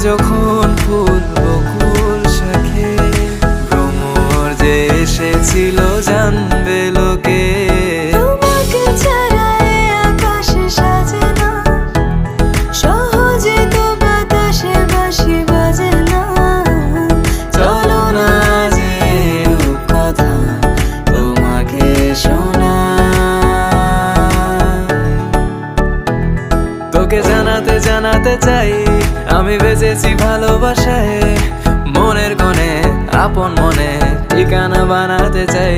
যখন ফুল বকুল শাখে, ভ্রমর যে এসেছিল জানবে লোকে। তোমাকে ছাড়া এ আকাশ সাজে না, সহজে তো বাতাসে বাঁশি বাজে না। চলো না যে রূপকথা তোমাকে শোনাই। তোকে জানাতে জানাতে চাই আমি বেঁচেছি ভালোবাসায়, মনের কোণে আপন মনে ঠিকানা বানাতে চাই।